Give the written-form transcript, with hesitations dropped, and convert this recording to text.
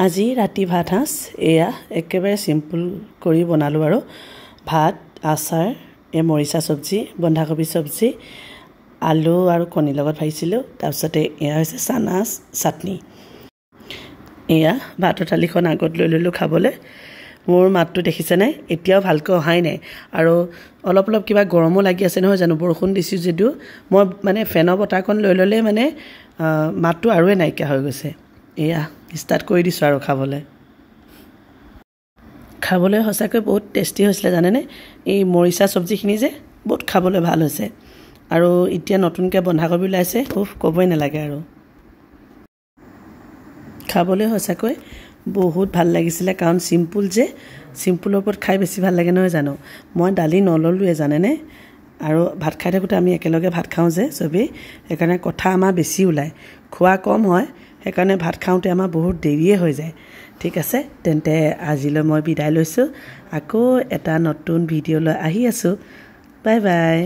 আজি ৰাতি ভাত সাঁজ এয়া একেবাৰে সিম্পল কৰি বনালোঁ আৰু ভাত আচাৰ মৰিচা চব্জি বন্ধাকবি চব্জি আলু আৰু কণী লগত ভাজিছিলোঁ তাৰপিছতে এয়া হৈছে চানা চাটনি এয়া ভাতৰ থালিখন আগত লৈ ললোঁ খাবলৈ মোৰ মাতটো দেখিছে নাই এতিয়াও ভালকৈ অহাই নাই আৰু অলপ অলপ কিবা গৰমো লাগি আছে নহয় জানো বৰষুণ দিছিল যদিও মই মানে ফেনৰ বতাহখন লৈ ল'লে মানে মাতটো আৰুৱে নাইকিয়া হৈ গৈছে এয়া ষ্টাৰ্ট কৰি দিছোঁ আৰু খাবলৈ সঁচাকৈ বহুত টেষ্টি হৈছিলে জানেনে এই মৰিচা চব্জিখিনি যে বহুত খাবলৈ ভাল হৈছে আৰু এতিয়া নতুনকৈ বন্ধাকবি ওলাইছে ক'বই নালাগে আৰু খাবলৈ সঁচাকৈ বহুত ভাল লাগিছিলে কাৰণ চিম্পুল যে চিম্পুলৰ ওপৰত খাই বেছি ভাল লাগে নহয় জানো মই দালি নললোৱে জানেনে আৰু ভাত খাই থাকোঁতে আমি একেলগে ভাত খাওঁ যে চবেই সেইকাৰণে কথা আমাৰ বেছি ওলায় খোৱা কম হয় সেইকাৰণে ভাত খাওঁতে আমাৰ বহুত দেৰিয়ে হৈ যায় ঠিক আছে তেন্তে আজিলৈ মই বিদায় লৈছোঁ আকৌ এটা নতুন ভিডিঅ' লৈ আহি আছোঁ বাই বাই